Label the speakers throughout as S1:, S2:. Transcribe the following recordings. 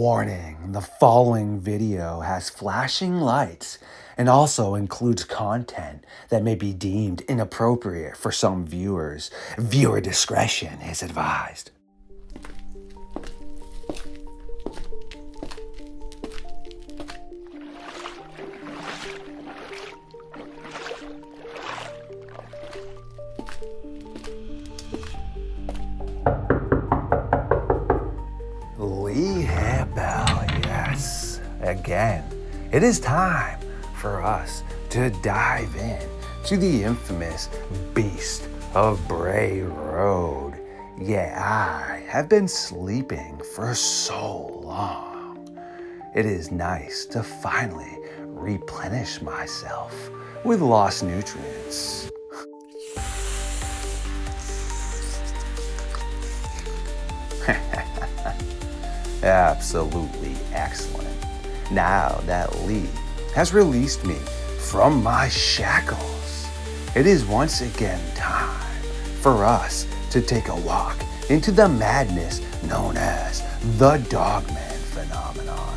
S1: Warning, the following video has flashing lights and also includes content that may be deemed inappropriate for some viewers. Viewer discretion is advised. Hampel, yes. Again, it is time for us to dive in to the infamous beast of Bray Road. Yeah, I have been sleeping for so long. It is nice to finally replenish myself with lost nutrients. Absolutely excellent. Now that Lee has released me from my shackles, it is once again time for us to take a walk into the madness known as the Dogman phenomenon.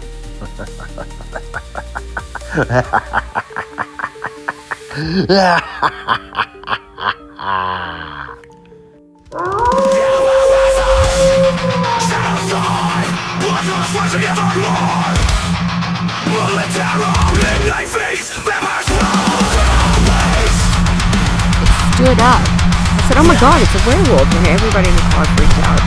S2: Stood up. I said, oh my god, it's a werewolf. And everybody in the car freaked out.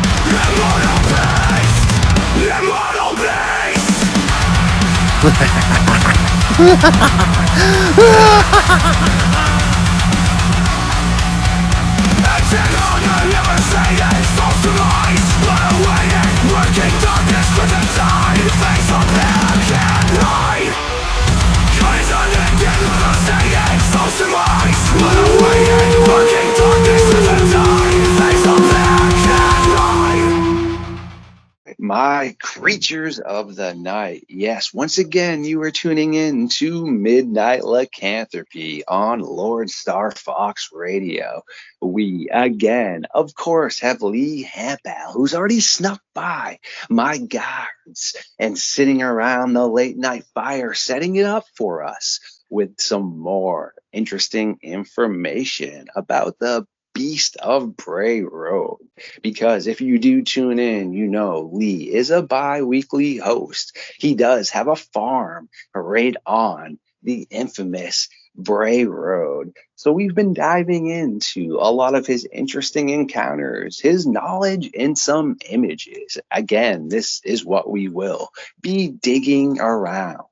S3: My creatures of the night. Yes, once again, you are tuning in to Midnight Lycanthropy on LordeStarfox Radio. We, again, of course, have Lee Hampel, who's already snuck by my guards and sitting around the late night fire, setting it up for us with some more interesting information about the Beast of Bray Road. Because if you do tune in, you know Lee is a bi-weekly host. He does have a farm right on the infamous Bray Road. So we've been diving into a lot of his interesting encounters, his knowledge, and some images. Again, this is what we will be digging around.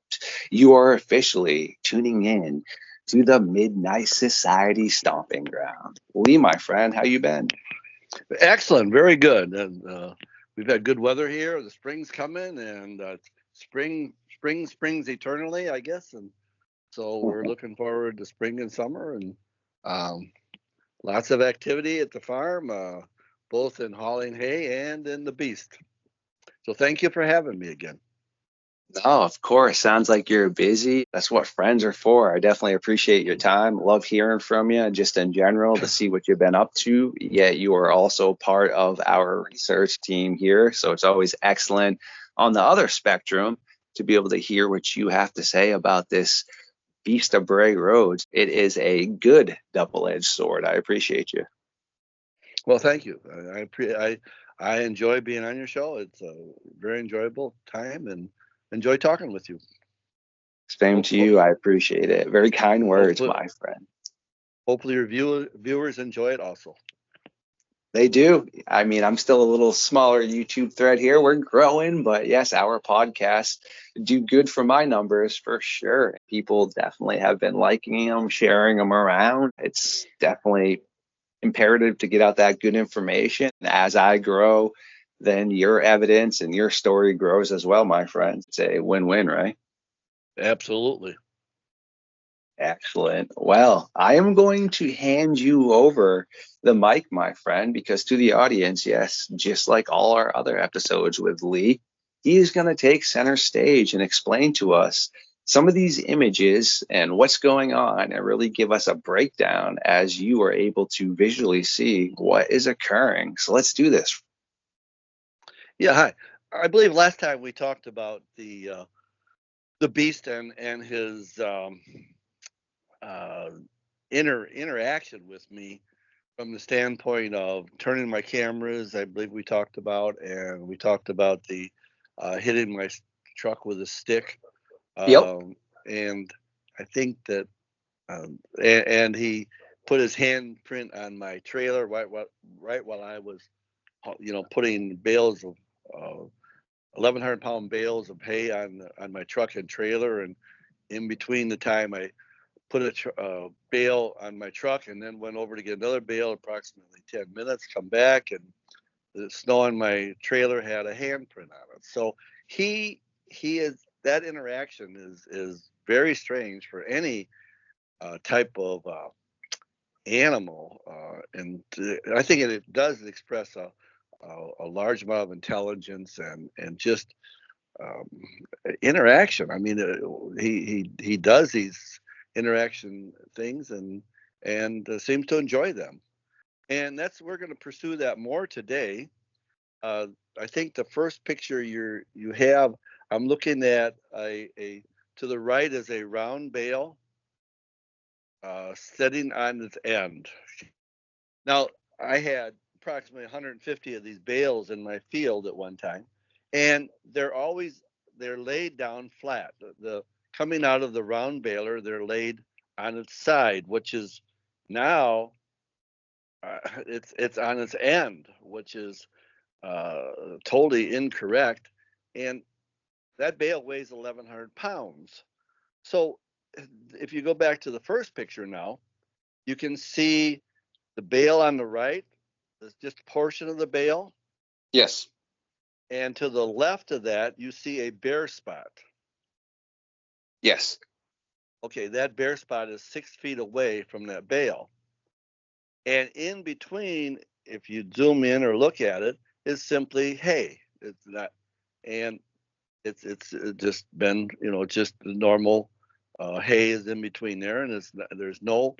S3: You are officially tuning in to the Midnight Society Stomping Ground. Lee, my friend, how you been?
S4: Excellent, very good. And we've had good weather here. The spring's coming, and spring springs eternally, I guess. And so we're looking forward to spring and summer, and lots of activity at the farm, both in hauling hay and in the beast. So thank you for having me again.
S3: Oh, of course. Sounds like you're busy. That's what friends are for. I definitely appreciate your time. Love hearing from you just in general to see what you've been up to. Yet you are also part of our research team here. So it's always excellent on the other spectrum to be able to hear what you have to say about this Beast of Bray Roads. It is a good double-edged sword. I appreciate you.
S4: Well, thank you. I enjoy being on your show. It's a very enjoyable time, and enjoy talking with you.
S3: Same to you. I appreciate it. Very kind words, my friend.
S4: Hopefully your viewers enjoy it also.
S3: They do. I mean, I'm still a little smaller YouTube thread here. We're growing, but yes, our podcasts do good for my numbers for sure. People definitely have been liking them, sharing them around. It's definitely imperative to get out that good information. As I grow, then your evidence and your story grows as well, my friend. It's a win-win, right?
S4: Absolutely.
S3: Excellent. Well, I am going to hand you over the mic, my friend, because to the audience, yes, just like all our other episodes with Lee, he is going to take center stage and explain to us some of these images and what's going on and really give us a breakdown as you are able to visually see what is occurring. So let's do this.
S4: Yeah, hi. I believe last time we talked about the beast and his interaction with me from the standpoint of turning my cameras. I believe we talked about, and we talked about the hitting my truck with a stick.
S3: Yep.
S4: And I think that, and he put his handprint on my trailer right while I was, putting bales of 1,100-pound bales of hay on my truck and trailer, and in between the time I put a bale on my truck and then went over to get another bale, approximately 10 minutes, come back, and the snow on my trailer had a handprint on it. So he is, that interaction is very strange for any type of animal, and I think it does express a large amount of intelligence and just interaction. I mean, he does these interaction things and seems to enjoy them, and we're going to pursue that more today. I think the first picture you have, I'm looking at a to the right is a round bale sitting on its end. Now, I had approximately 150 of these bales in my field at one time, and they're laid down flat. The coming out of the round baler, they're laid on its side, which is now it's on its end, which is totally incorrect. And that bale weighs 1,100 pounds. So if you go back to the first picture now, you can see the bale on the right. There's just a portion of the bale.
S3: Yes.
S4: And to the left of that, you see a bare spot.
S3: Yes.
S4: Okay, that bare spot is 6 feet away from that bale. And in between, if you zoom in or look at it, is simply hay. It's not, and it's just been, just the normal hay is in between there, and there's no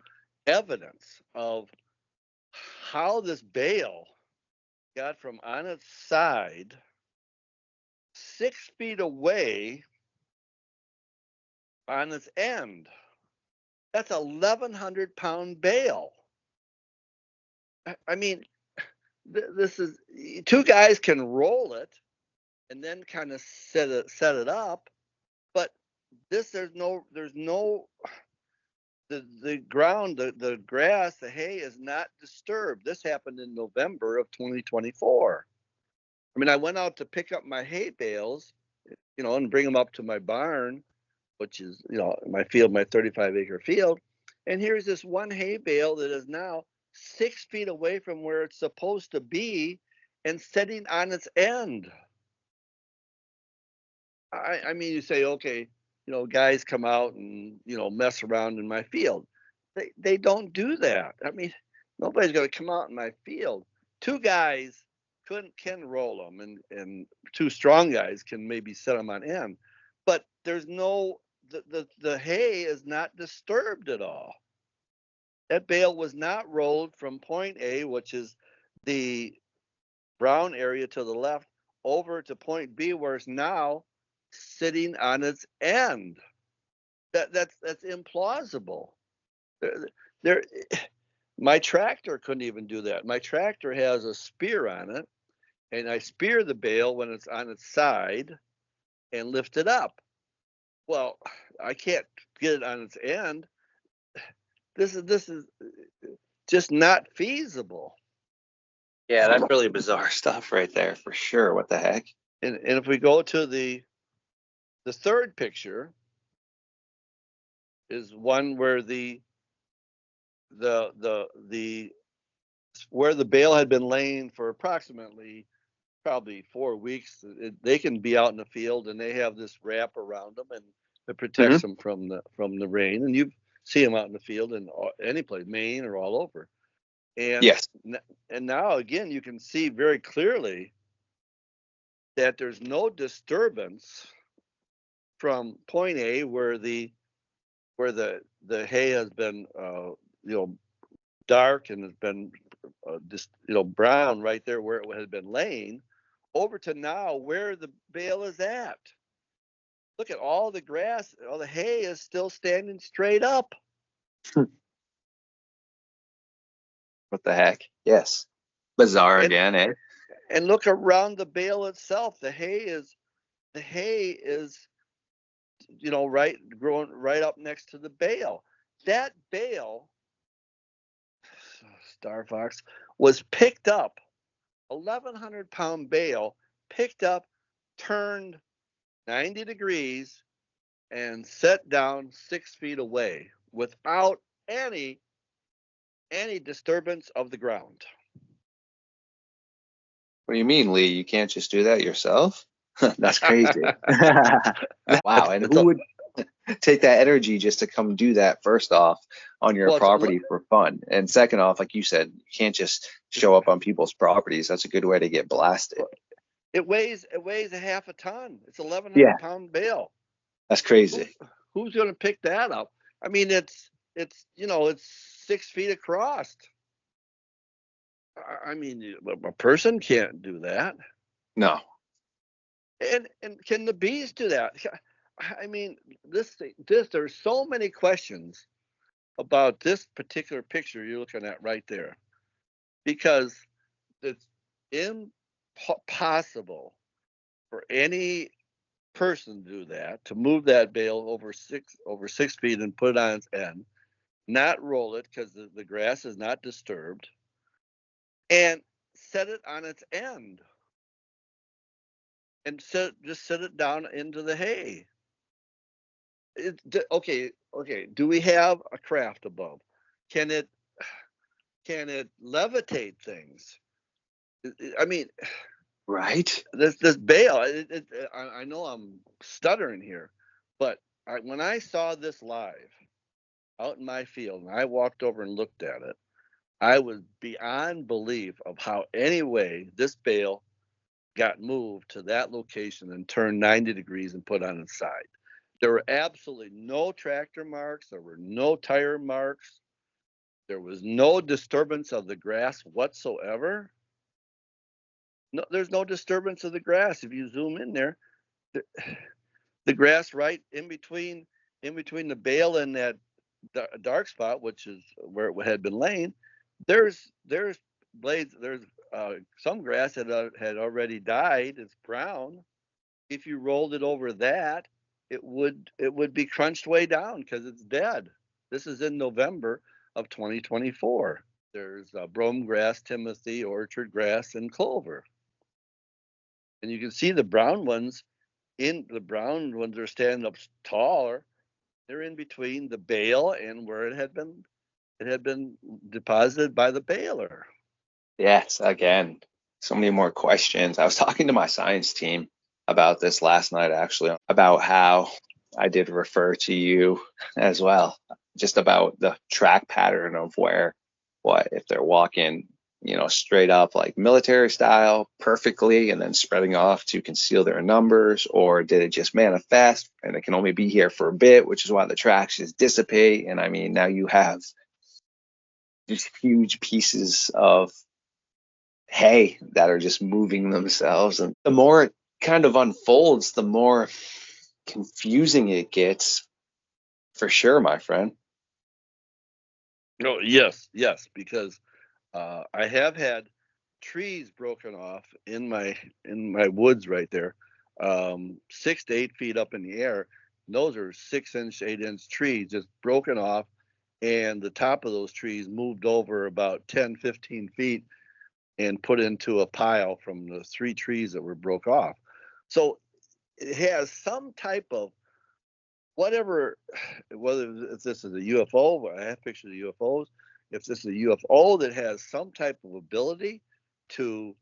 S4: evidence of how this bale got from on its side 6 feet away on its end. That's a 1,100-pound bale. I mean, this is, two guys can roll it and then kind of set it up, but there's no the ground, the grass, the hay is not disturbed. This happened in November of 2024. I mean, I went out to pick up my hay bales, and bring them up to my barn, which is, my field, my 35-acre field. And here's this one hay bale that is now 6 feet away from where it's supposed to be and sitting on its end. I mean, you say, okay, guys come out and, mess around in my field. They don't do that. I mean, nobody's going to come out in my field. Two guys can roll them, and two strong guys can maybe set them on end. But there's no, the hay is not disturbed at all. That bale was not rolled from point A, which is the brown area to the left, over to point B, where it's now sitting on its end. That's implausible. There, my tractor couldn't even do that. My tractor has a spear on it, and I spear the bale when it's on its side and lift it up. Well, I can't get it on its end. This is just not feasible.
S3: Yeah, that's really bizarre stuff right there for sure. What the heck?
S4: And if we go to the third picture, is one where the where the bale had been laying for approximately probably 4 weeks. They can be out in the field and they have this wrap around them, and it protects them from the rain. And you see them out in the field in any place, Maine or all over. And
S3: yes.
S4: And now again, you can see very clearly that there's no disturbance from point A where the hay has been dark and has been just brown right there where it had been laying, over to now where the bale is at. Look at all the grass, all the hay is still standing straight up.
S3: What the heck? Yes. Bizarre again, eh?
S4: And look around the bale itself. The hay is, right, growing right up next to the bale. That bale, Starfox, was picked up, 1,100-pound bale, picked up, turned 90 degrees, and set down 6 feet away without any disturbance of the ground.
S3: What do you mean, Lee? You can't just do that yourself? That's crazy. Wow. And who would take that energy just to come do that, first off, on your property for fun? And second off, like you said, you can't just show up on people's properties. That's a good way to get blasted.
S4: It weighs a half a ton. It's 1,100-pound bale.
S3: That's crazy.
S4: Who's going to pick that up? I mean, it's 6 feet across. I mean, a person can't do that.
S3: No.
S4: And can the bees do that? I mean, there's so many questions about this particular picture you're looking at right there, because it's impossible for any person to do that, to move that bale over 6 feet and put it on its end, not roll it because the grass is not disturbed, and set it on its end and just set it down into the hay. Okay. Do we have a craft above? Can it levitate things? I mean,
S3: right?
S4: This bale. I know I'm stuttering here, but when I saw this live out in my field and I walked over and looked at it, I was beyond belief of how any way this bale got moved to that location and turned 90 degrees and put on its side. There were absolutely no tractor marks. There were no tire marks. There was no disturbance of the grass whatsoever. No, there's no disturbance of the grass. If you zoom in there, the grass right in between the bale and that dark spot, which is where it had been laying, there's blades. There's some grass that had already died. It's brown. If you rolled it over that, it would be crunched way down because it's dead. This is in November of 2024. There's brome grass, timothy, orchard grass, and clover. And you can see the brown ones are standing up taller. They're in between the bale and where it had been deposited by the baler.
S3: Yes, again, so many more questions. I was talking to my science team about this last night, actually, about how I did refer to you as well, just about the track pattern of if they're walking, straight up like military style perfectly and then spreading off to conceal their numbers, or did it just manifest and it can only be here for a bit, which is why the tracks just dissipate. And I mean, now you have these huge pieces of hay that are just moving themselves, and the more it kind of unfolds, the more confusing it gets, for sure, my friend.
S4: Oh, yes, because I have had trees broken off in my woods right there, 6 to 8 feet up in the air. And those are 6-inch, 8-inch trees just broken off, and the top of those trees moved over about 10, 15 feet and put into a pile from the 3 trees that were broke off. So it has some type of whatever, if this is a UFO, I have pictures of UFOs. If this is a UFO that has some type of ability to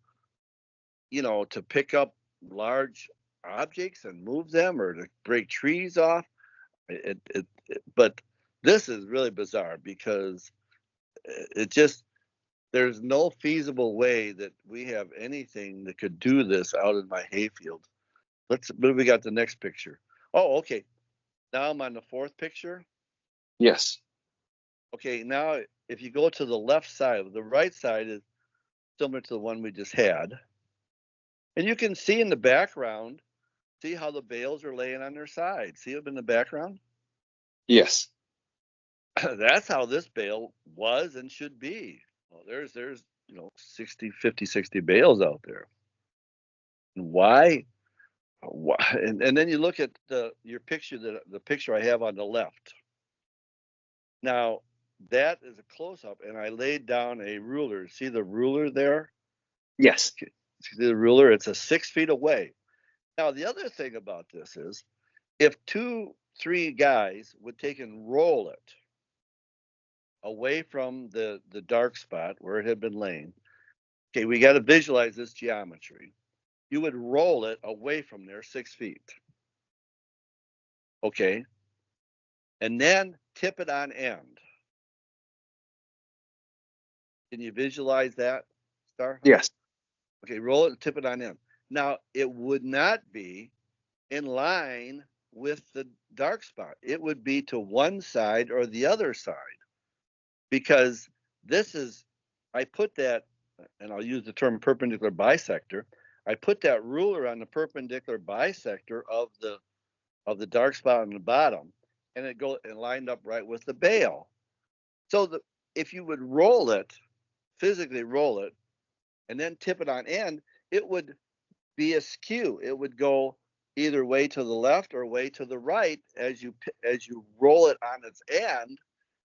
S4: pick up large objects and move them, or to break trees off, but this is really bizarre because there's no feasible way that we have anything that could do this out in my hayfield. But we got the next picture. Oh, okay. Now I'm on the 4th picture.
S3: Yes.
S4: Okay, now if you go to the left side, the right side is similar to the one we just had. And you can see in the background, see how the bales are laying on their side. See them in the background?
S3: Yes.
S4: That's how this bale was and should be. Well, there's 60, 50, 60 bales out there. Why? And then you look at your picture, the picture I have on the left. Now, that is a close-up, and I laid down a ruler. See the ruler there?
S3: Yes.
S4: See the ruler? It's a 6 feet away. Now, the other thing about this is, if 2, 3 guys would take and roll it away from the dark spot where it had been laying, okay, we got to visualize this geometry. You would roll it away from there 6 feet. Okay. And then tip it on end. Can you visualize that, Star?
S3: Yes.
S4: Okay, roll it and tip it on end. Now, it would not be in line with the dark spot. It would be to one side or the other side, because this is, I put that, and I'll use the term perpendicular bisector. I put that ruler on the perpendicular bisector of the dark spot on the bottom, and it lined up right with the bale. So if you would roll it, physically roll it, and then tip it on end, it would be askew. It would go either way to the left or way to the right. As you roll it on its end,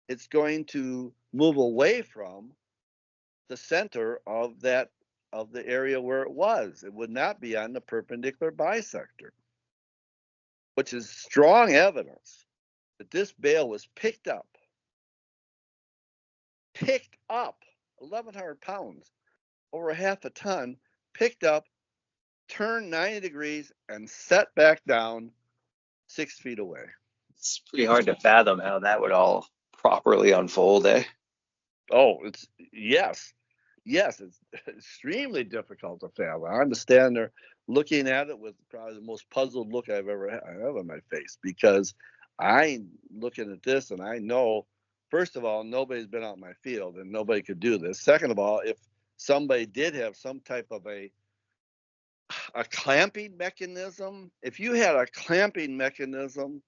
S4: it's going to move away from the center of the area where it was. It would not be on the perpendicular bisector, which is strong evidence that this bale was picked up, 1,100 pounds, over half a ton, picked up, turned 90 degrees, and set back down 6 feet away.
S3: It's pretty hard to fathom how that would all properly unfold, eh?
S4: Oh, yes, it's extremely difficult to fathom. I understand they're looking at it with probably the most puzzled look I've ever had on my face, because I'm looking at this and I know, first of all, nobody's been out in my field and nobody could do this. Second of all, if somebody did have some type of a clamping mechanism, if you had a clamping mechanism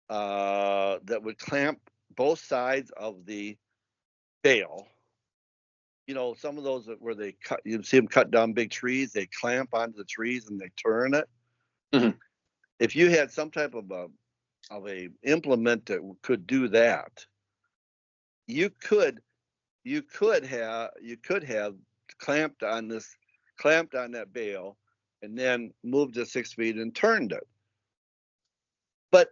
S4: that would clamp both sides of the bale, some of those where they cut, you see them cut down big trees, they clamp onto the trees and they turn it.
S3: Mm-hmm.
S4: If you had some type of a implement that could do that, you could have clamped on that bale and then moved it 6 feet and turned it. But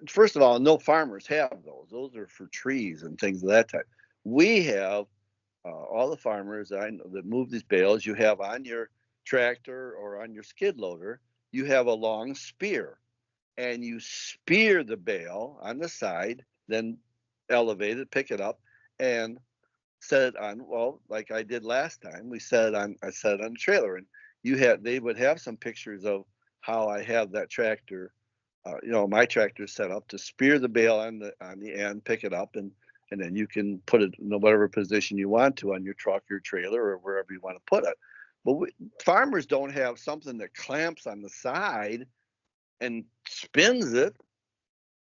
S4: first of all, no farmers have those. Those are for trees and things of that type. We have all the farmers that I know that move these bales. You have on your tractor or on your skid loader, you have a long spear, and you spear the bale on the side, then elevate it, pick it up, and set it on. Well, like I did last time, I set it on the trailer, and they would have some pictures of how I have that tractor. My tractor is set up to spear the bale on the end, pick it up, and then you can put it in whatever position you want to on your truck, your trailer, or wherever you want to put it. But farmers don't have something that clamps on the side and spins it,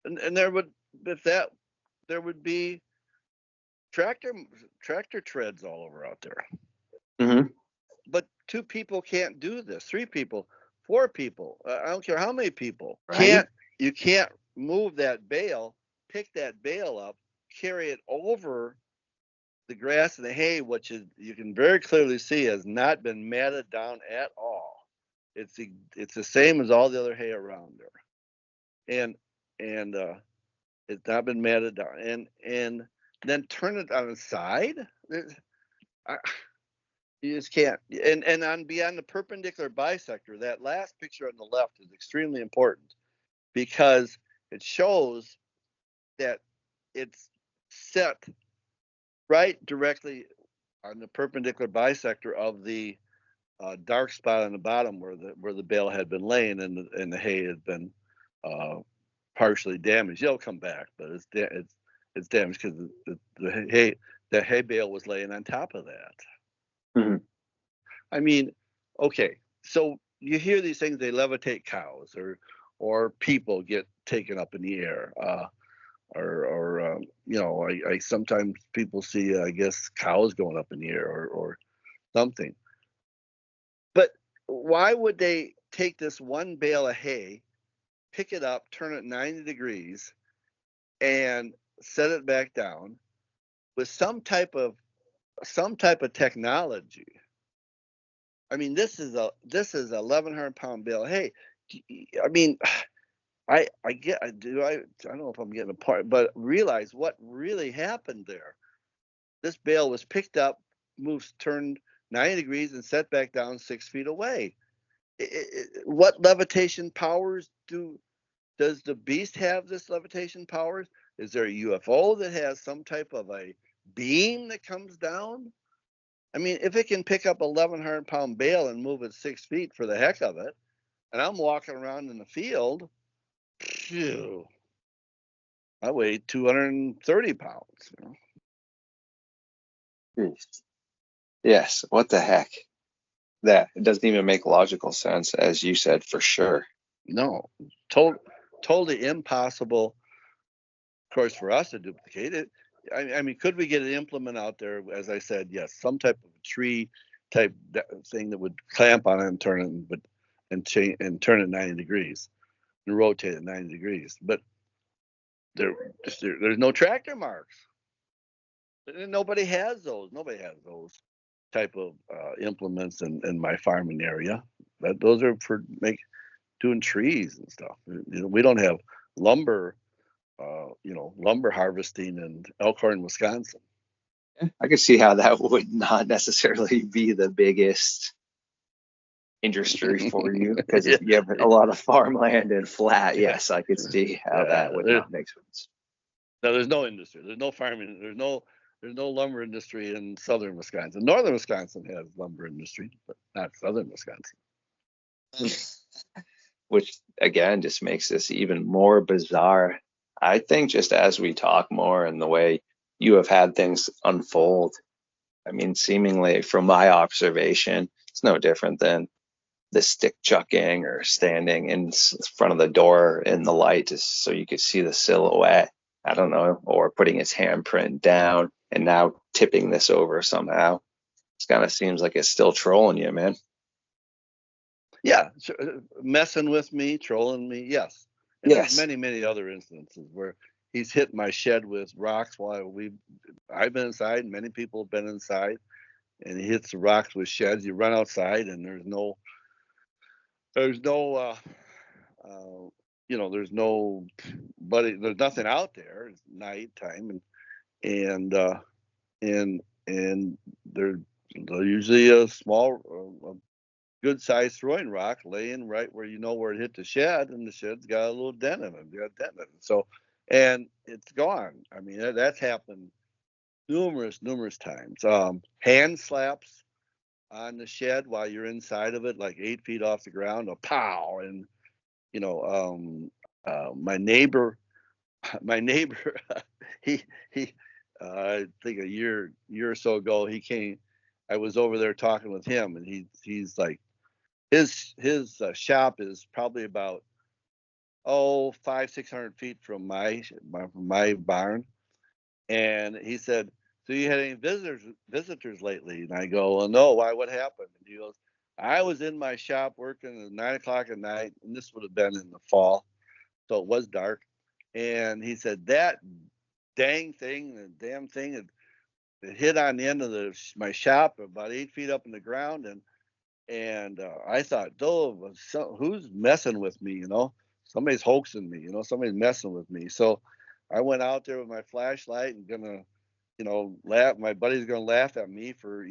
S4: and there would be tractor treads all over out there.
S3: Mm-hmm.
S4: But 2 people can't do this. 3 people, 4 people. I don't care how many people.
S3: Right.
S4: You can't move that bale, pick that bale up, carry it over the grass and the hay, which you can very clearly see has not been matted down at all. It's the same as all the other hay around there, and it's not been matted down, and then turn it on its side. You just can't. And beyond the perpendicular bisector, that last picture on the left is extremely important, because it shows that it's set right directly on the perpendicular bisector of the dark spot on the bottom where the bale had been laying and the hay had been partially damaged. It'll come back, but it's damaged because the hay bale was laying on top of that.
S3: Mm-hmm.
S4: I mean, okay, so you hear these things, they levitate cows, or people get taken up in the air, or I sometimes people see, I guess, cows going up in the air, or something. But why would they take this one bale of hay, pick it up, turn it 90 degrees, and set it back down with some type of technology? I mean, this is 1,100-pound bale of hay. I mean, I don't know if I'm getting a part, but realize what really happened there. This bale was picked up, turned 90 degrees, and set back down 6 feet away. What levitation powers does the beast have? This levitation powers? Is there a UFO that has some type of a beam that comes down? I mean, if it can pick up 1,100-pound bale and move it 6 feet for the heck of it, and I'm walking around in the field, phew, I weigh 230 pounds.
S3: Jeez. Yes, what the heck? That it doesn't even make logical sense, as you said, for sure.
S4: No, totally impossible, of course, for us to duplicate it. I mean, could we get an implement out there? As I said, yes, some type of tree type thing that would clamp on it and turn it, and turn it 90 degrees and rotate it 90 degrees. But there's no tractor marks. Nobody has those. Nobody has those type of implements in my farming area. Those are for doing trees and stuff. We don't have lumber, lumber harvesting in Elkhorn, Wisconsin.
S3: I could see how that would not necessarily be the biggest industry for you, because if you have a lot of farmland and flat, yes, I could see how that would not make sense.
S4: No, there's no industry. There's no farming. There's no lumber industry in southern Wisconsin. Northern Wisconsin has lumber industry, but not southern Wisconsin.
S3: Which again just makes this even more bizarre. I think just as we talk more and the way you have had things unfold, I mean, seemingly from my observation, it's no different than the stick chucking or standing in front of the door in the light just so you could see the silhouette. I don't know, or putting his handprint down and now tipping this over somehow. It kind of seems like it's still trolling you, man.
S4: Yeah, messing with me, trolling me. Yes, and there's many other instances where he's hit my shed with rocks while I've been inside, and many people have been inside, and he hits the rocks with sheds. You run outside, and there's nothing out there. It's nighttime, and there's usually a small, good sized throwing rock laying right where where it hit the shed, and the shed's got a little dent in it. So, and it's gone. I mean, that's happened numerous times. Hand slaps on the shed while you're inside of it, like 8 feet off the ground, a pow, and my neighbor, he I think a year or so ago, he came. I was over there talking with him, and he's like, his shop is probably about 500-600 feet from my barn, and he said, "So you had any visitors lately?" And I go, "Well, no. Why? What happened?" And he goes, "I was in my shop working at 9 o'clock at night, and this would have been in the fall, so it was dark." And he said, "That damn thing, it hit on the end of my shop about 8 feet up in the ground, and I thought, who's messing with me? Somebody's hoaxing me. Somebody's messing with me." So I went out there with my flashlight and gonna, laugh. My buddy's gonna laugh at me for,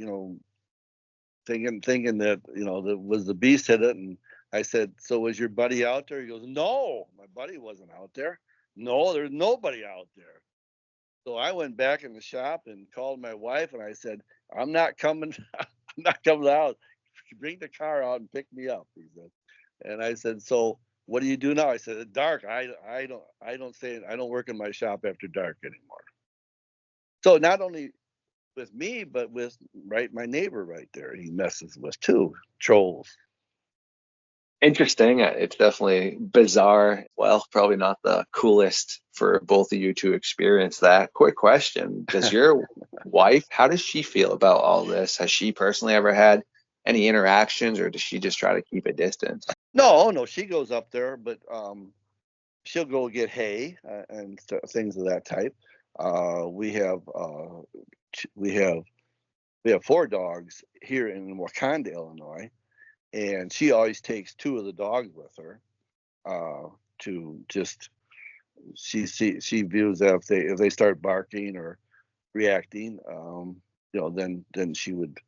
S4: thinking that, that was the beast hit it. And I said, "So was your buddy out there?" He goes, "No, my buddy wasn't out there. No, there's nobody out there." So I went back in the shop and called my wife, and I said, "I'm not coming. I'm not coming out. Bring the car out and pick me up," he said. And I said, "So what do you do now?" I said, "At dark, I don't work in my shop after dark anymore." So not only with me, but with my neighbor right there. He messes with too. Trolls.
S3: Interesting. It's definitely bizarre. Well, probably not the coolest for both of you to experience that. Quick question. Does your wife, how does she feel about all this? Has she personally ever had any interactions, or does she just try to keep a distance?
S4: No, she goes up there, but she'll go get hay and things of that type. We have 4 dogs here in Wakanda, Illinois, and she always takes 2 of the dogs with her to just she views that if they start barking or reacting, then she would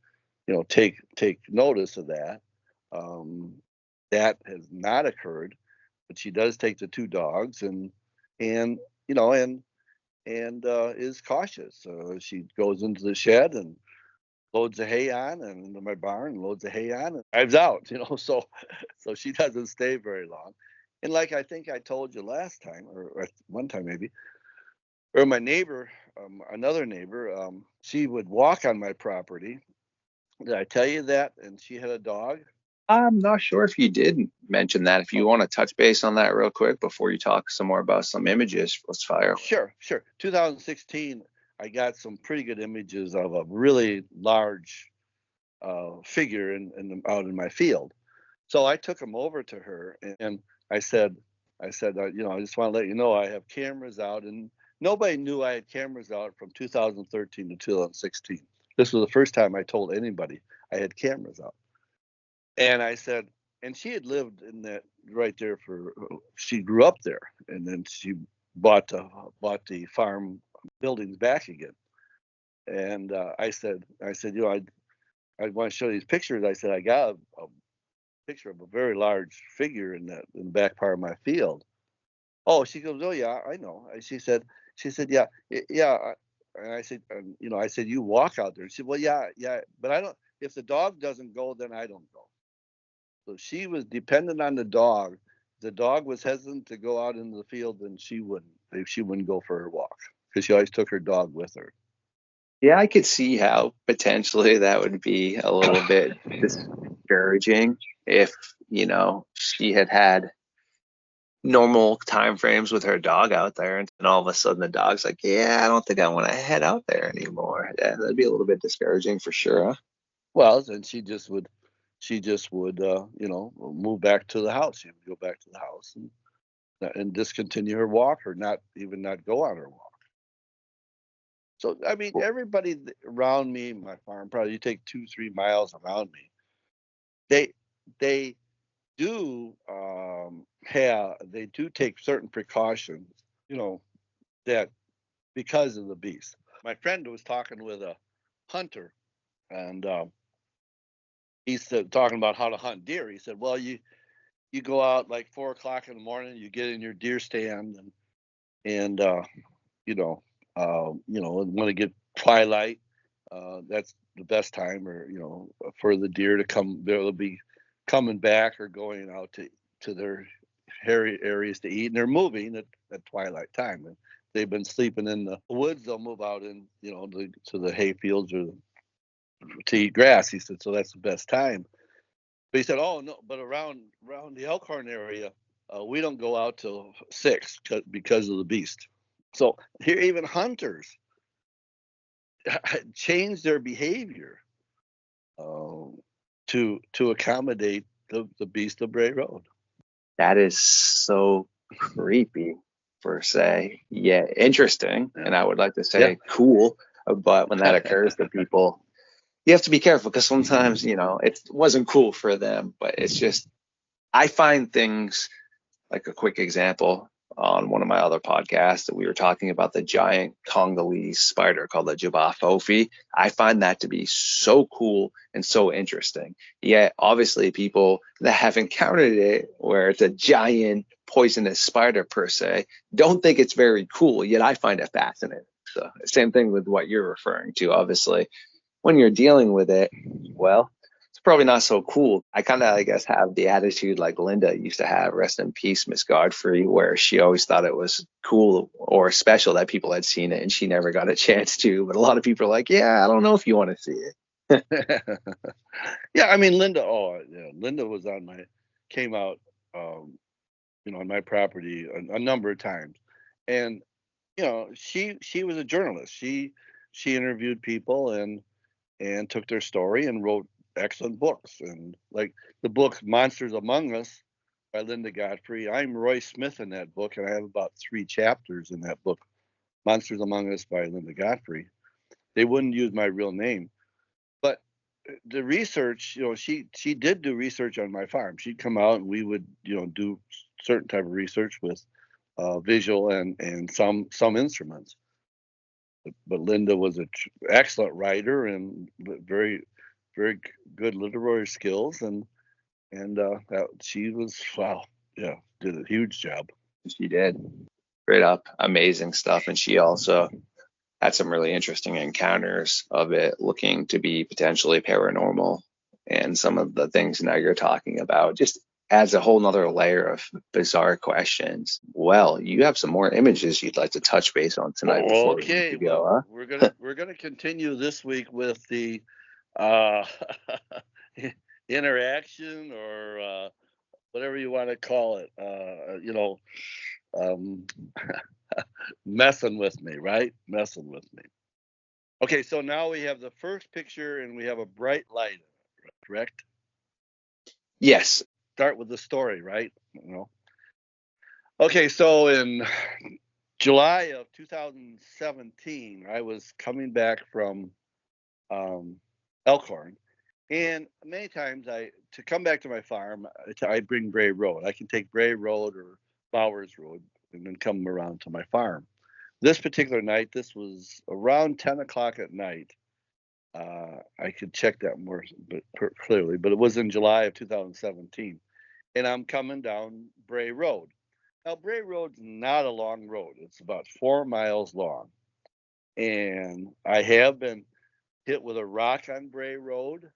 S4: take notice of that. That has not occurred, but she does take the 2 dogs and is cautious. She goes into the shed and loads the hay on, and into my barn and loads the hay on and drives out. So she doesn't stay very long. And like I think I told you last time, or one time maybe, or my neighbor, another neighbor, she would walk on my property. Did I tell you that? And she had a dog.
S3: I'm not sure if you did mention that. If you want to touch base on that real quick before you talk some more about some images, let's fire.
S4: Sure. 2016, I got some pretty good images of a really large figure out in my field. So I took them over to her, and I said, I just want to let you know I have cameras out, and nobody knew I had cameras out from 2013 to 2016. This was the first time I told anybody I had cameras out. And I said, and she had lived in that right there she grew up there, and then she bought the farm buildings back again. And I said, I want to show these pictures. I said, I got a picture of a very large figure in the back part of my field. Oh, she goes, oh yeah, I know. She said, yeah. And I said, I said, you walk out there. She said, well, yeah, but I don't. If the dog doesn't go, then I don't go. So she was dependent on the dog. The dog was hesitant to go out into the field, then she wouldn't go for her walk, because she always took her dog with her.
S3: Yeah, I could see how potentially that would be a little bit discouraging if, she had normal time frames with her dog out there, and all of a sudden the dog's like, yeah, I don't think I want to head out there anymore. Yeah, that'd be a little bit discouraging for sure. Huh?
S4: Well, then she just would move back to the house. She would go back to the house and discontinue her walk, or not go on her walk. So, I mean, everybody around me, my farm, probably you take 2-3 miles around me, they do take certain precautions, that because of the beast. My friend was talking with a hunter, and he's talking about how to hunt deer. He said, well, you go out like 4 o'clock in the morning, you get in your deer stand, and want to get twilight. That's the best time, or for the deer to come. They'll be coming back or going out to their hairy areas to eat, and they're moving at twilight time. And they've been sleeping in the woods. They'll move out in to the hay fields or to eat grass. He said, so that's the best time. But he said, oh no, but around the Elkhorn area, we don't go out till 6 because of the beast. So here, even hunters change their behavior to accommodate the beast of Bray Road.
S3: That is so creepy, per se. Yeah, interesting. Yeah. And I would like to say cool, but when that occurs to people, you have to be careful, because sometimes, it wasn't cool for them, but it's just, I find things like, a quick example, on one of my other podcasts that we were talking about the giant Congolese spider called the Jabaphofi. I find that to be so cool and so interesting. Yet, obviously, people that have encountered it, where it's a giant poisonous spider per se, don't think it's very cool. Yet I find it fascinating. So, same thing with what you're referring to. Obviously, when you're dealing with it, well, it's probably not so cool. I kind of, I guess, have the attitude like Linda used to have, rest in peace, Miss Godfrey, where she always thought it was cool or special that people had seen it and she never got a chance to. But a lot of people are like, yeah, I don't know if you want to see it.
S4: Yeah, I mean, Linda. Oh, yeah, Linda was came out, on my property a number of times, and she was a journalist. She interviewed people and took their story and wrote excellent books. And like the book Monsters Among Us by Linda Godfrey, I'm Roy Smith in that book, and I have about 3 chapters in that book, Monsters Among Us by Linda Godfrey. They wouldn't use my real name, but the research, she did do research on my farm. She'd come out and we would, do certain type of research with visual and some instruments. But Linda was an excellent writer and very, very good literary skills, and she was, wow, yeah, did a huge job.
S3: She did. Straight up amazing stuff. And she also had some really interesting encounters of it looking to be potentially paranormal. And some of the things now you're talking about just adds a whole nother layer of bizarre questions. Well, you have some more images you'd like to touch base on tonight before we let you go, huh?
S4: We're gonna continue this week with the uh, interaction, or whatever you want to call it. Um, messing with me, right? Messing with me. Okay, so now we have the first picture and we have a bright light, correct?
S3: Yes.
S4: Start with the story, right? Okay, so in July of 2017, I was coming back from Elkhorn, and many times to come back to my farm, I bring Bray Road. I can take Bray Road or Bowers Road and then come around to my farm. This particular night, this was around 10 o'clock at night. I could check that more clearly, but it was in July of 2017. And I'm coming down Bray Road. Now, Bray Road's not a long road. It's about 4 miles long. And I have been hit with a rock on Bray Road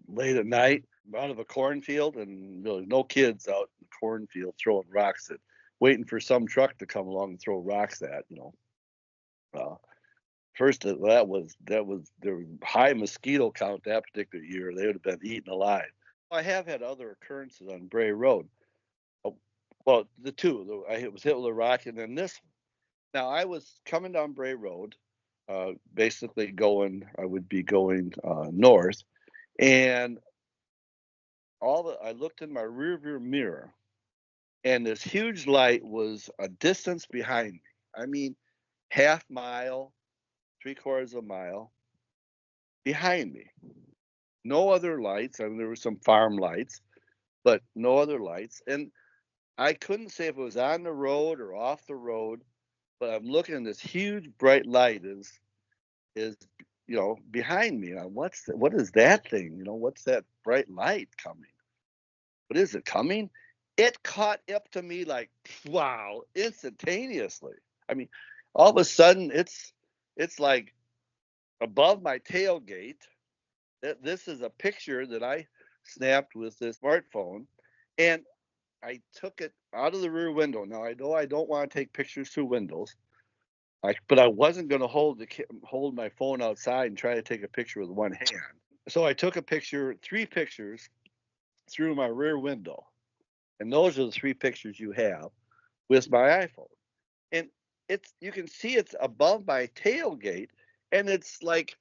S4: late at night out of a cornfield, and really no kids out in the cornfield throwing rocks at, waiting for some truck to come along and throw rocks at, First, there was high mosquito count that particular year. They would have been eaten alive. I have had other occurrences on Bray Road. Well, the two, I was hit with a rock, and then this one. Now, I was coming down Bray Road, basically I would be going north, and I looked in my rearview mirror, and this huge light was a distance behind me. I mean, half mile, 3/4 of a mile behind me. No other lights. I mean, there were some farm lights, but no other lights. And I couldn't say if it was on the road or off the road, but I'm looking at this huge bright light is behind me. What is that thing? What's that bright light coming? What is it coming? It caught up to me like, wow, instantaneously. I mean, all of a sudden it's like above my tailgate. This is a picture that I snapped with this smartphone, and I took it out of the rear window. Now, I know I don't want to take pictures through windows, but I wasn't going to hold my phone outside and try to take a picture with one hand. So I took 3 pictures through my rear window, and those are the 3 pictures you have with my iPhone. And you can see it's above my tailgate, and it's like,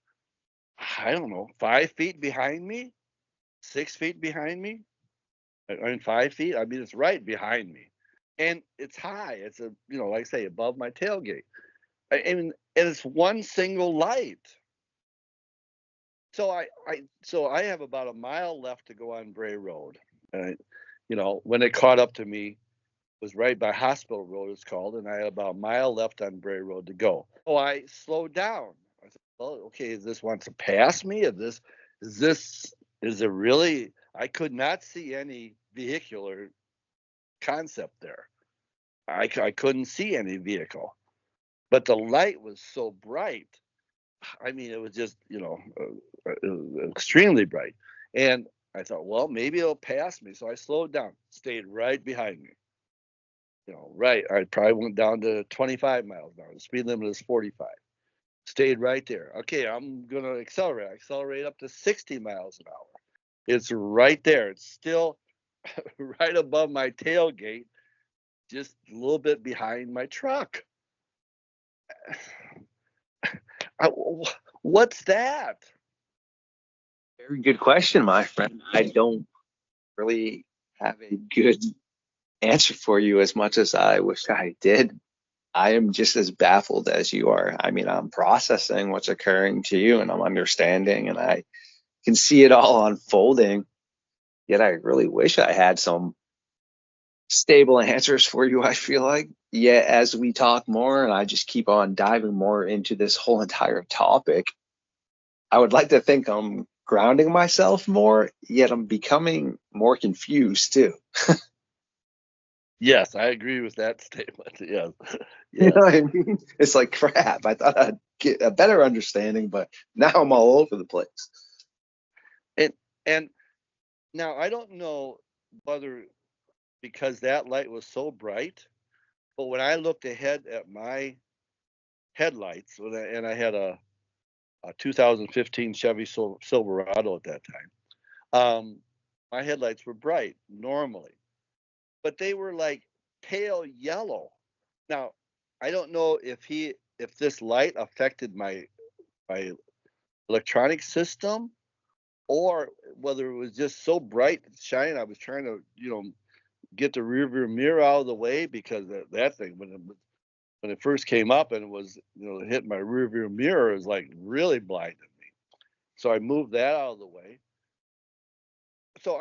S4: I don't know, 5 feet behind me, 6 feet behind me. I mean, 5 feet. I mean, it's right behind me, and it's high. It's like I say, above my tailgate. I mean, and it's one single light. So I have about a mile left to go on Bray Road. And when it caught up to me, it was right by Hospital Road, it's called, and I had about a mile left on Bray Road to go. So I slowed down. I said, well, okay, is this wants to pass me? Is it really? I could not see any vehicular concept there. I couldn't see any vehicle, but the light was so bright. I mean, it was just, extremely bright. And I thought, well, maybe it'll pass me. So I slowed down, stayed right behind me. right. I probably went down to 25 miles an hour. The speed limit is 45. Stayed right there. Okay, I'm going to accelerate. I accelerate up to 60 miles an hour. It's right there. It's still right above my tailgate, just a little bit behind my truck. What's that?
S3: Very good question, my friend. I don't really have a good answer for you as much as I wish I did. I am just as baffled as you are. I mean, I'm processing what's occurring to you and I'm understanding and I can see it all unfolding. Yet I really wish I had some stable answers for you, I feel like. Yet as we talk more and I just keep on diving more into this whole entire topic, I would like to think I'm grounding myself more, yet I'm becoming more confused too.
S4: Yes, I agree with that statement. Yes.
S3: You
S4: Yes.
S3: know what I mean? It's like crap. I thought I'd get a better understanding, but now I'm all over the place.
S4: And now I don't know whether because that light was so bright, but when I looked ahead at my headlights, and I had a 2015 Chevy Silverado at that time, my headlights were bright normally, but they were like pale yellow. Now, I don't know if this light affected my electronic system or whether it was just so bright shining. I was trying to, get the rear view mirror out of the way because that thing when it first came up and it was hit my rear view mirror, it was like really blinded me. So I moved that out of the way. So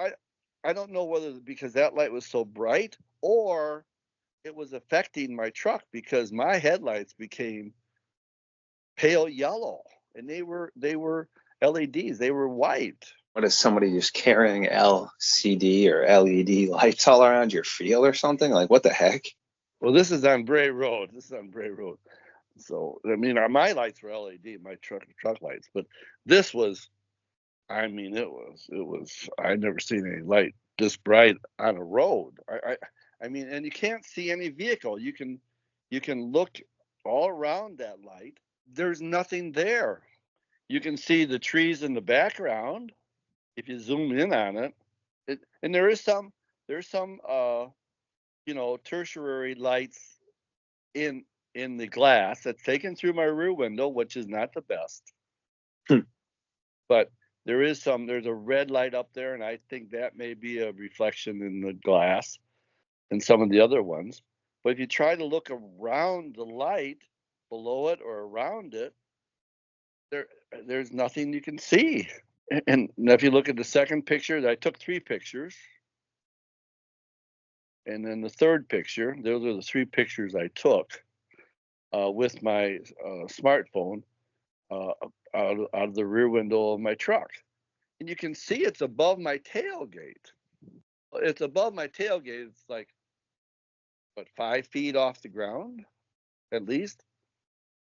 S4: I don't know whether because that light was so bright or it was affecting my truck because my headlights became pale yellow and they were LEDs. They were white.
S3: What is somebody just carrying LCD or LED lights all around your field or something? Like, what the heck?
S4: Well, this is on Bray Road. So I mean, my lights were LED, my truck lights, but this was, I mean, it was. I'd never seen any light this bright on a road. I mean, and you can't see any vehicle. You can look all around that light. There's nothing there. You can see the trees in the background if you zoom in on it. And there's some tertiary lights in the glass that's taken through my rear window, which is not the best.
S3: Hmm.
S4: But there's a red light up there, and I think that may be a reflection in the glass and some of the other ones. But if you try to look around the light, below it or around it, there's nothing you can see. And if you look at the second picture, I took 3 pictures. And then the third picture, those are the 3 pictures I took with my smartphone out of the rear window of my truck. And you can see it's above my tailgate. It's above my tailgate. It's like, 5 feet off the ground, at least.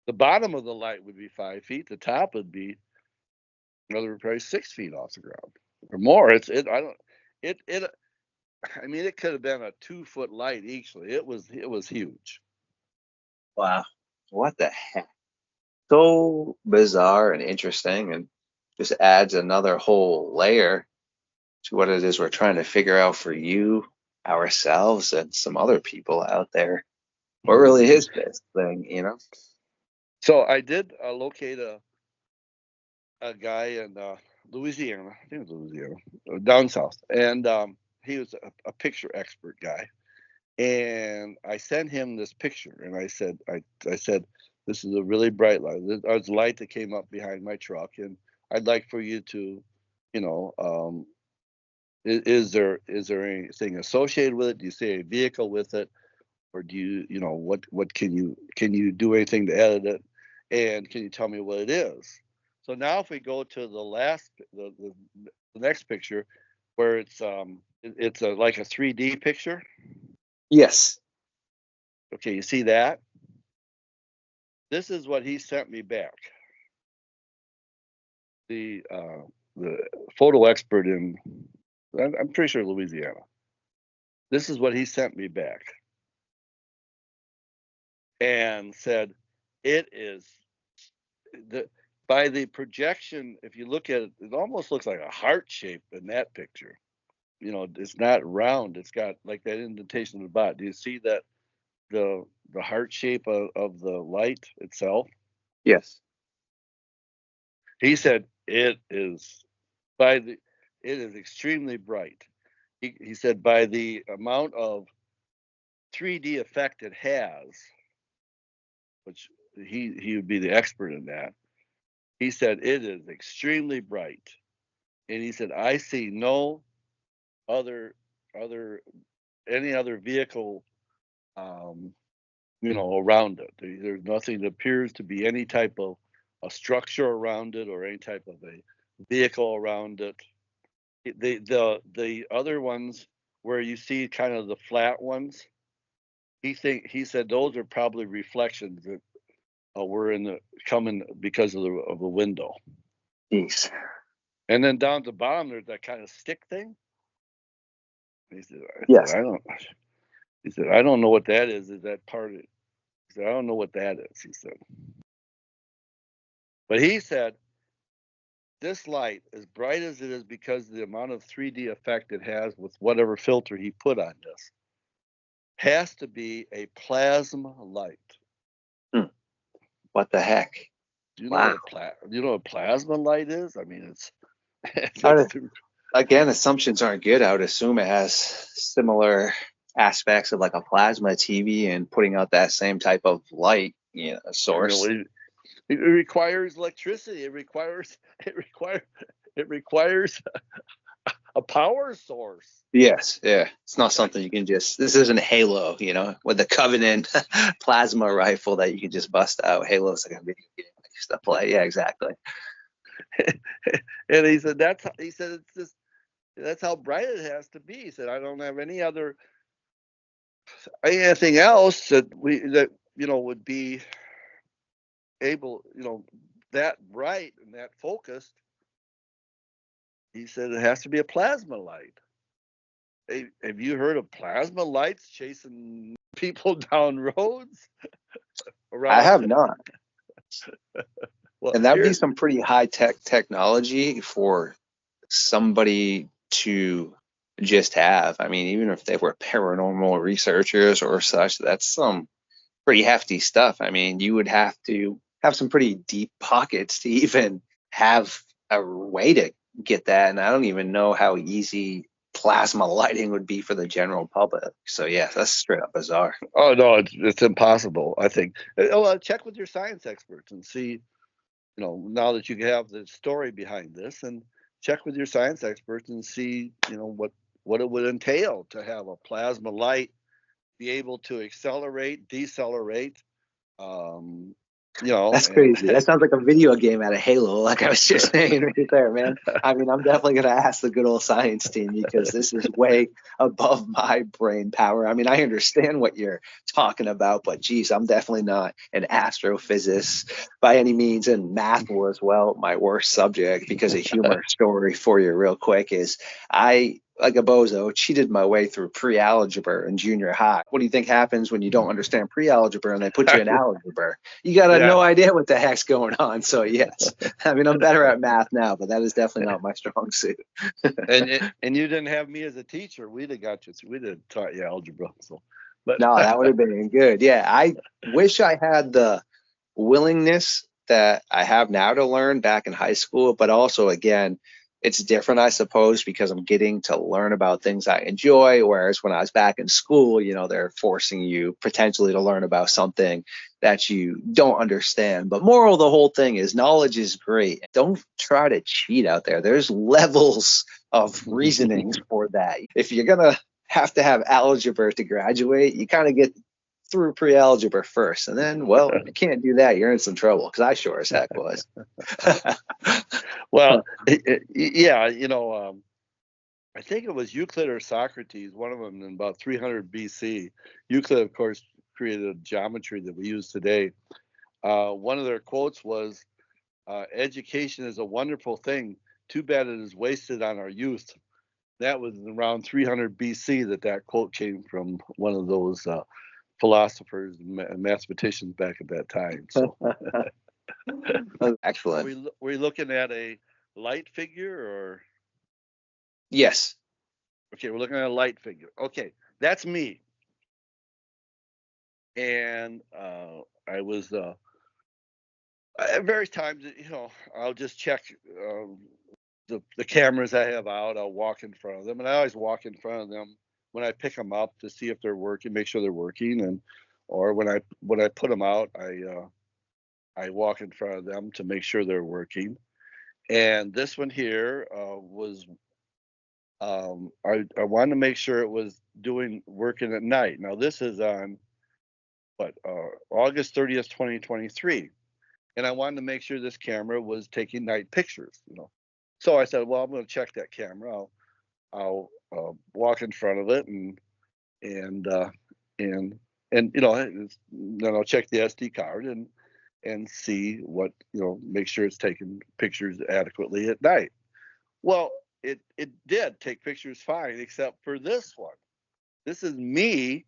S4: The bottom of the light would be 5 feet. The top would be another probably 6 feet off the ground or more. I mean, it could have been a 2-foot light easily. It was huge.
S3: Wow. What the heck? So bizarre and interesting, and just adds another whole layer to what it is we're trying to figure out for you, ourselves, and some other people out there. What really is this thing?
S4: So I did locate a guy in Louisiana. I think it was Louisiana, down south, and he was a picture expert guy. And I sent him this picture, and I said, this is a really bright light. There's a light that came up behind my truck, and I'd like for you to, is there anything associated with it? Do you see a vehicle with it, or do what can you do anything to edit it, and can you tell me what it is? So now if we go to the next picture, where it's like a 3D picture.
S3: Yes.
S4: Okay, you see that? This is what he sent me back. The photo expert I'm pretty sure Louisiana. This is what he sent me back. and said it is by the projection. If you look at it, it almost looks like a heart shape in that picture. It's not round. It's got like that indentation in the bottom. Do you see that the heart shape of the light itself?
S3: Yes.
S4: He said it is it is extremely bright. He said by the amount of 3D effect it has, which he would be the expert in that. He said it is extremely bright, and he said I see no other any other vehicle, around it. There's nothing that appears to be any type of a structure around it or any type of a vehicle around it. The other ones where you see kind of the flat ones, he said those are probably reflections that were coming because of the window.
S3: Jeez.
S4: And then down at the bottom there's that kind of stick thing. He said,
S3: Yes.
S4: He said, I don't know what that is. Is that part of it? He said, I don't know what that is, he said. But he said, this light, as bright as it is because of the amount of 3D effect it has with whatever filter he put on this, has to be a plasma light.
S3: What the heck?
S4: Do you know what plasma light is? I mean, it's
S3: again, assumptions aren't good. I would assume it has similar aspects of like a plasma TV and putting out that same type of light, source.
S4: It requires electricity. It requires a power source.
S3: Yes, yeah. It's not something you can just. This isn't Halo, with the Covenant plasma rifle that you can just bust out. Halo's like a video game I used to play. Yeah, exactly.
S4: And he said it's just that's how bright it has to be. He said I don't have anything else that would be able, that bright and that focused. He said it has to be a plasma light. Hey, have you heard of plasma lights chasing people down roads?
S3: I have not.
S4: Well,
S3: and that'd be some pretty high technology for somebody to just have. I mean, even if they were paranormal researchers or such, that's some pretty hefty stuff. I mean, you would have to have some pretty deep pockets to even have a way to get that. And I don't even know how easy plasma lighting would be for the general public. So yeah, that's straight up bizarre.
S4: Oh no, it's impossible. I think. Check with your science experts and see. Now that you have the story behind this, and check with your science experts and see, what it would entail to have a plasma light be able to accelerate, decelerate.
S3: That's crazy. That sounds like a video game out of Halo, like I was just saying right there, man. I mean, I'm definitely going to ask the good old science team because this is way above my brain power. I mean, I understand what you're talking about, but geez, I'm definitely not an astrophysicist by any means. And math was, my worst subject because a humor story for you real quick is I, like a bozo, cheated my way through pre-algebra in junior high. What do you think happens when you don't understand pre-algebra and they put you in algebra? You got no idea what the heck's going on. So yes, I mean, I'm better at math now, but that is definitely not my strong suit.
S4: and you didn't have me as a teacher. We'd have got you. We'd have taught you algebra. So, but
S3: no, that would have been good. Yeah, I wish I had the willingness that I have now to learn back in high school, but also again, it's different, I suppose, because I'm getting to learn about things I enjoy. Whereas when I was back in school, they're forcing you potentially to learn about something that you don't understand. But moral of the whole thing is knowledge is great. Don't try to cheat out there. There's levels of reasonings for that. If you're going to have algebra to graduate, you kind of get through pre-algebra first. And then, if you can't do that, you're in some trouble because I sure as heck was.
S4: Well, yeah, I think it was Euclid or Socrates, one of them in about 300 BC. Euclid, of course, created geometry that we use today. One of their quotes was, education is a wonderful thing. Too bad it is wasted on our youth. That was around 300 BC that quote came from one of those philosophers and mathematicians back at that time. So,
S3: Excellent.
S4: were you looking at a light figure or?
S3: Yes.
S4: Okay, we're looking at a light figure. Okay, that's me. And I was at various times, I'll just check the cameras I have out. I'll walk in front of them, and I always walk in front of them when I pick them up to see if they're working, make sure they're working, and or when I put them out, I walk in front of them to make sure they're working. And this one here was I wanted to make sure it was working at night. Now this is on August 30th, 2023. And I wanted to make sure this camera was taking night pictures, So I said, well, I'm going to check that camera. I'll walk in front of it and then I'll check the SD card and see what, make sure it's taking pictures adequately at night. Well, it did take pictures fine, except for this one. This is me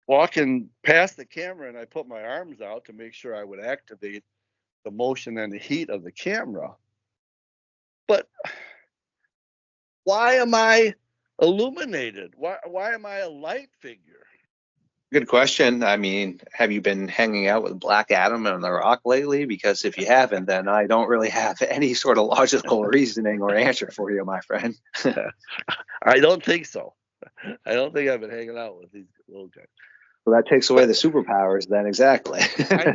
S4: walking past the camera, and I put my arms out to make sure I would activate the motion and the heat of the camera. But why am I illuminated? Why am I a light figure?
S3: Good question. I mean, have you been hanging out with Black Adam and The Rock lately? Because if you haven't, then I don't really have any sort of logical reasoning or answer for you, my friend.
S4: I don't think so. I don't think I've been hanging out with these little guys.
S3: Well, that takes away the superpowers then, exactly.
S4: I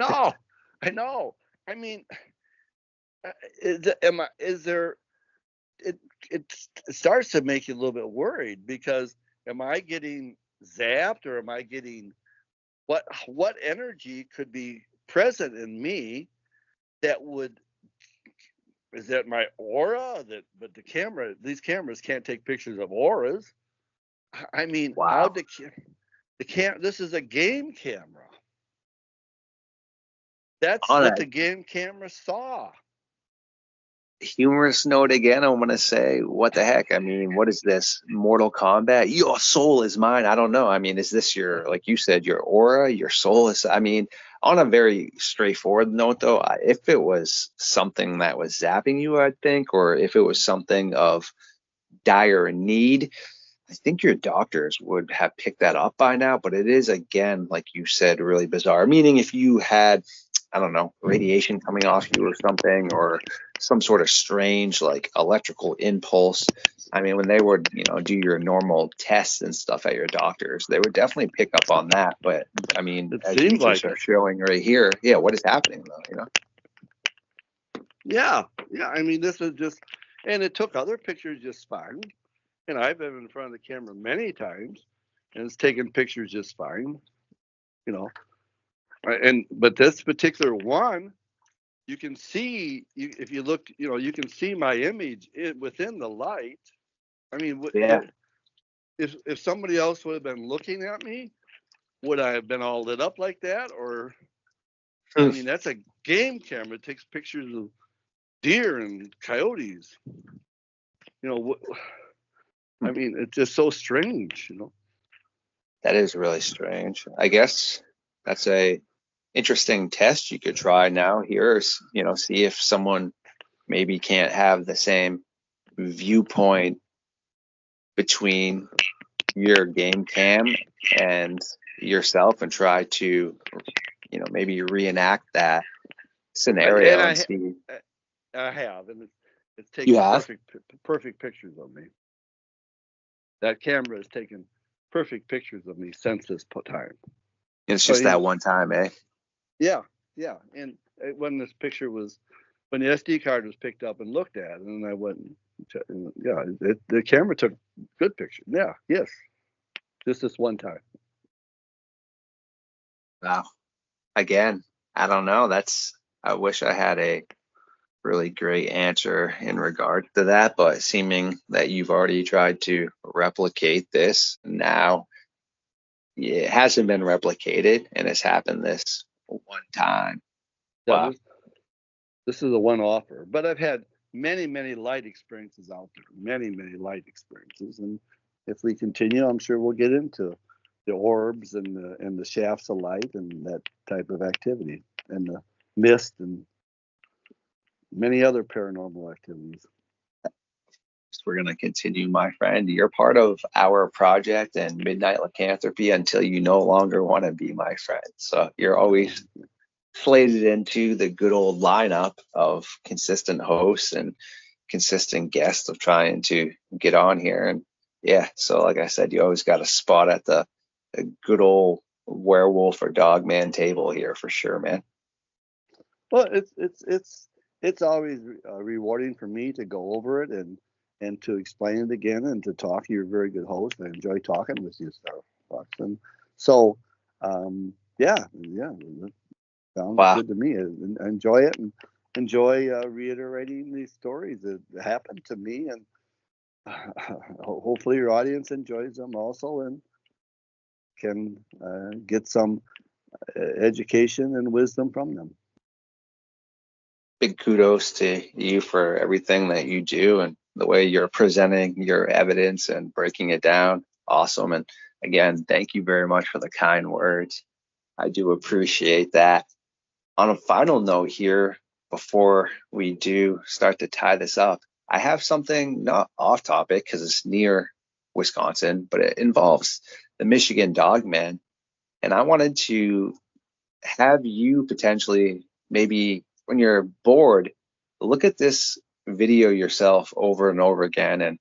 S4: know. I mean, it starts to make you a little bit worried, because am I getting zapped, or am I getting what energy could be present in me that is that my aura but these cameras can't take pictures of auras. I mean,
S3: wow.
S4: This is a game camera. That's what the game camera saw.
S3: Humorous note again, I want to say, what the heck? I mean, what is this? Mortal Kombat? Your soul is mine. I don't know. I mean, is this like you said, your aura, your soul is, I mean, on a very straightforward note, though, if it was something that was zapping you, I'd think, or if it was something of dire need, I think your doctors would have picked that up by now. But it is, again, like you said, really bizarre. Meaning if you had, I don't know, radiation coming off you or something, or some sort of strange like electrical impulse. I mean, when they would, do your normal tests and stuff at your doctors, they would definitely pick up on that. But I mean,
S4: it
S3: as you just are showing right here, what is happening though,
S4: Yeah. I mean, this is just, and it took other pictures just fine. And I've been in front of the camera many times, and it's taken pictures just fine, But this particular one, you can see, if you look, you can see my image within the light. I mean, if somebody else would have been looking at me, would I have been all lit up like that? Or, I mean, that's a game camera. It takes pictures of deer and coyotes. I mean, it's just so strange,
S3: That is really strange. I guess that's a interesting test you could try now here, see if someone maybe can't have the same viewpoint between your game cam and yourself, and try to, maybe reenact that scenario and see.
S4: I have, and it's taken perfect pictures of me. That camera has taken perfect pictures of me since this time.
S3: It's just that one time, eh?
S4: Yeah. And when the SD card was picked up and looked at, and I went, the camera took good pictures. Yeah, yes, just this one time.
S3: Wow. Again, I don't know. I wish I had a really great answer in regard to that, but seeming that you've already tried to replicate this now, it hasn't been replicated, and it's happened this one time. Wow.
S4: This is a one-offer, but I've had many light experiences out there, many light experiences, and if we continue, I'm sure we'll get into orbs and the shafts of light and that type of activity, and the mist and many other paranormal activities.
S3: We're going to continue, my friend. You're part of our project and Midnight Lycanthropy until you no longer want to be my friend. So you're always slated into the good old lineup of consistent hosts and consistent guests of trying to get on here. And yeah, so like I said, you always got a spot at the good old werewolf or dogman table here for sure, man.
S4: Well, it's always rewarding for me to go over it and to explain it again and to talk. You're a very good host. I enjoy talking with you, Starfox. And so, yeah, it sounds good to me. I enjoy it and enjoy reiterating these stories that happened to me, and hopefully your audience enjoys them also and can get some education and wisdom from them.
S3: Big kudos to you for everything that you do and the way you're presenting your evidence and breaking it down. Awesome. And again, thank you very much for the kind words. I do appreciate that. On a final note here, before we do start to tie this up, I have something not off topic because it's near Wisconsin, but it involves the Michigan Dogman. And I wanted to have you potentially, maybe when you're bored, look at this video yourself over and over again and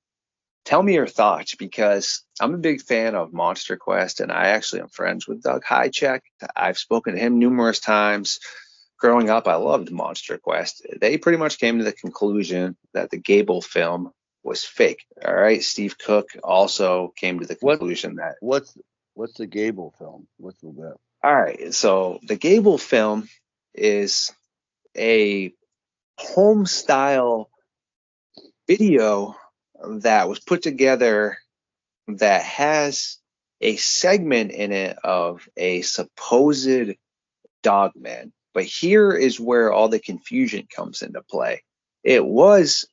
S3: tell me your thoughts, because I'm a big fan of Monster Quest and I actually am friends with Doug Highcheck. I've spoken to him numerous times. Growing up, I loved Monster Quest. They pretty much came to the conclusion that the Gable film was fake. All right. Steve Cook also came to the conclusion that
S4: what's the Gable film? What's that?
S3: All right. So the Gable film is a home style video that was put together that has a segment in it of a supposed dogman. But here is where all the confusion comes into play. It was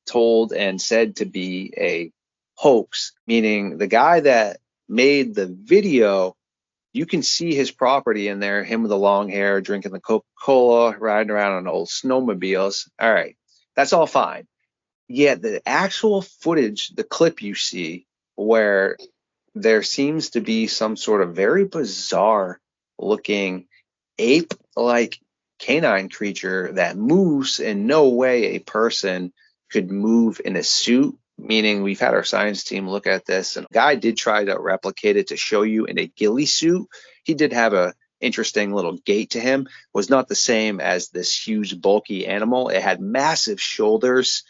S3: told and said to be a hoax, meaning the guy that made the video, you can see his property in there, him with the long hair, drinking the Coca-Cola, riding around on old snowmobiles. All right, that's all fine. Yet the actual footage, the clip you see, where there seems to be some sort of very bizarre looking ape-like canine creature that moves in no way a person could move in a suit, meaning we've had our science team look at this, and a guy did try to replicate it to show you in a ghillie suit. He did have a interesting little gait to him, was not the same as this huge bulky animal. It had massive shoulders,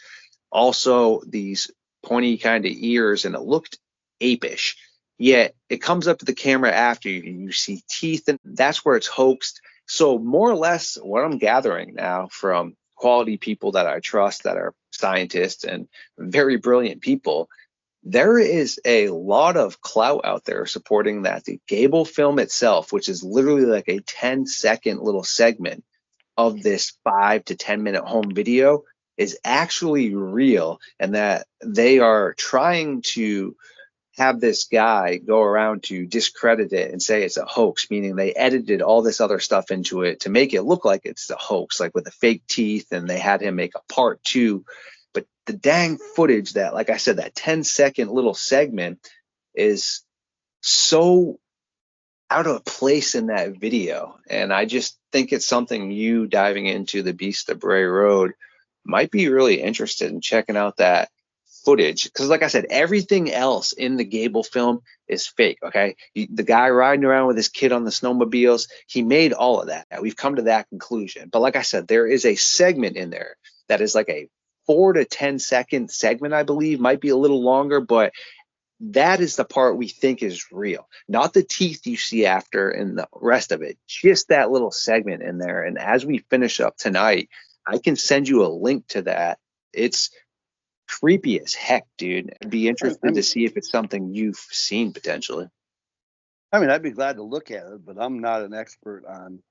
S3: also these pointy kind of ears, and it looked apish. Yet it comes up to the camera after you see teeth, and that's where it's hoaxed. So more or less what I'm gathering now from quality people that I trust that are scientists and very brilliant people, there is a lot of clout out there supporting that the Gable film itself, which is literally like a 10-second little segment of this 5 to 10 minute home video, is actually real, and that they are trying to have this guy go around to discredit it and say it's a hoax, meaning they edited all this other stuff into it to make it look like it's a hoax, like with the fake teeth, and they had him make a part 2. But the dang footage that, like I said, that 10-second little segment is so out of place in that video. And I just think it's something you diving into the Beast of Bray Road might be really interested in checking out that footage, because like I said, everything else in the Gable film is fake. Okay, the guy riding around with his kid on the snowmobiles, he made all of that. We've come to that conclusion. But like I said, there is a segment in there that is like a 4 to 10 second segment, I believe, might be a little longer, but that is the part we think is real, not the teeth you see after and the rest of it, just that little segment in there. And as we finish up tonight, I can send you a link to that. It's creepy as heck, dude. I'd be interested to see if it's something you've seen potentially.
S4: I mean, I'd be glad to look at it, but I'm not an expert on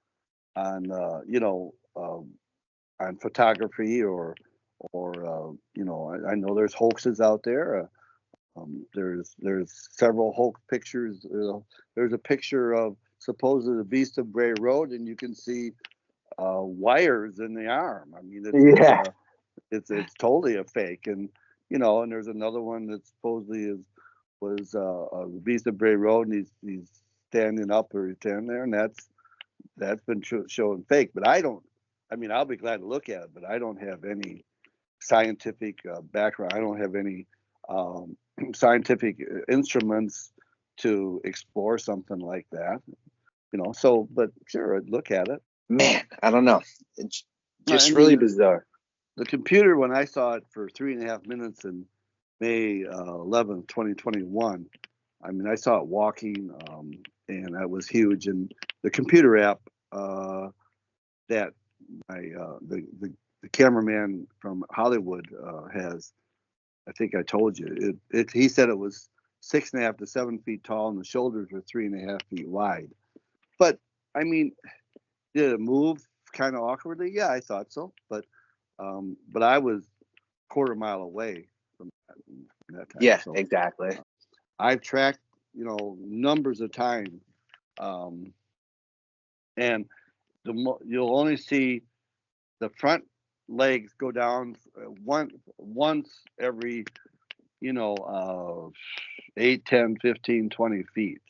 S4: photography or I know there's hoaxes out there. There's several Hulk pictures. There's a picture of supposedly the Beast of Bray Road, and you can see wires in the arm. I mean,
S3: Yeah.
S4: it's totally a fake. And and there's another one that supposedly was the Beast of Bray Road, and he's standing up or he's standing there, and that's been shown fake. But I'll be glad to look at it, but I don't have any scientific background. I don't have any scientific instruments to explore something like that. So, but sure, I'd look at it.
S3: Man, I don't know. It's just really bizarre.
S4: The computer, when I saw it for 3.5 minutes in May 11th, 2021, I saw it walking, and that was huge. And the computer app that the cameraman from Hollywood has, I think I told you, he said it was 6.5 to 7 feet tall, and the shoulders were 3.5 feet wide. But did it move kind of awkwardly? Yeah, I thought so. But I was a quarter mile away from that time.
S3: Yeah,
S4: so,
S3: exactly.
S4: I've tracked, numbers of times, and you'll only see the front legs go down once every 8, 10, 15, 20 feet.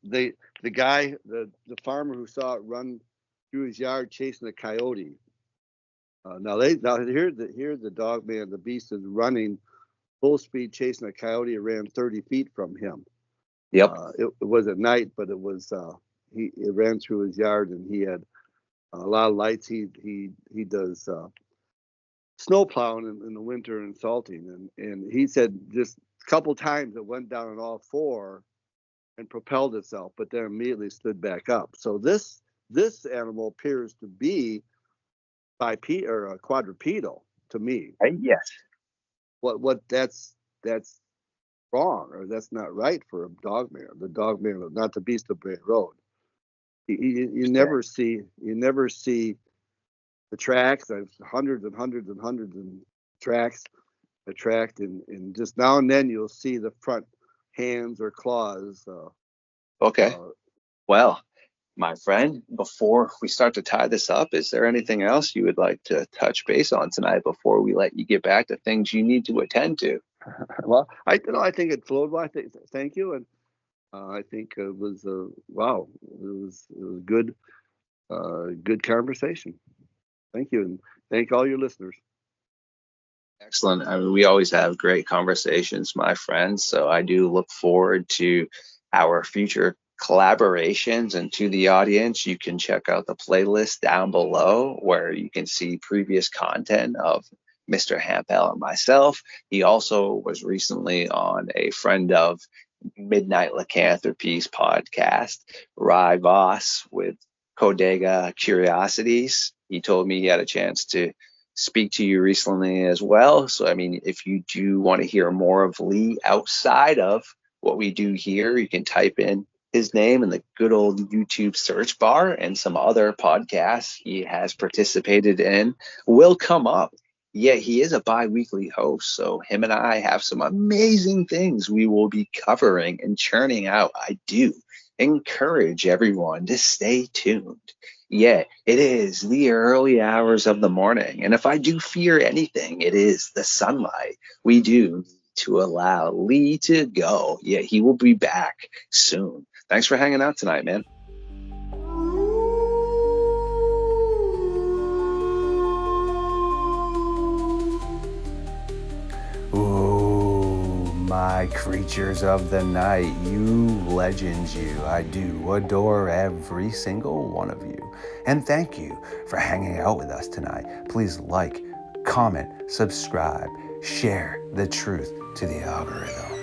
S4: The guy, the farmer who saw it run through his yard chasing a coyote. Here the Dogman, the beast, is running full speed chasing a coyote. Ran 30 feet from him.
S3: Yep.
S4: It was at night, but it was it ran through his yard, and he had a lot of lights. He does snow plowing in the winter and salting, and he said just a couple times it went down on all four and propelled itself, but then immediately stood back up. So this animal appears to be quadrupedal to me.
S3: Yes.
S4: What that's wrong, or that's not right for a Dogman. The Dogman, not the Beast of Bray Road. You never see the tracks. There's hundreds and hundreds and hundreds of tracks attract, and just now and then you'll see the front hands or claws.
S3: Okay. Well, my friend, before we start to tie this up, is there anything else you would like to touch base on tonight before we let you get back to things you need to attend to?
S4: Well, I think it flowed well. Thank you, and I think it was wow. It was good conversation. Thank you, and thank all your listeners.
S3: Excellent. We always have great conversations, my friends. So I do look forward to our future collaborations. And to the audience, you can check out the playlist down below where you can see previous content of Mr. Hampel and myself. He also was recently on a friend of Midnight Lycanthropy's podcast, Rye Voss, with Codega Curiosities. He told me he had a chance to speak to you recently as well. So, if you do want to hear more of Lee outside of what we do here, you can type in his name in the good old YouTube search bar, and some other podcasts he has participated in will come up. Yeah, he is a bi-weekly host, so him and I have some amazing things we will be covering and churning out. I do encourage everyone to stay tuned. Yeah, it is the early hours of the morning, and if I do fear anything, it is the sunlight. We do need to allow Lee to go. Yeah, he will be back soon. Thanks for hanging out tonight, man.
S1: Ooh, my creatures of the night, you legends, you. I do adore every single one of you. And thank you for hanging out with us tonight. Please like, comment, subscribe, share the truth to the algorithm.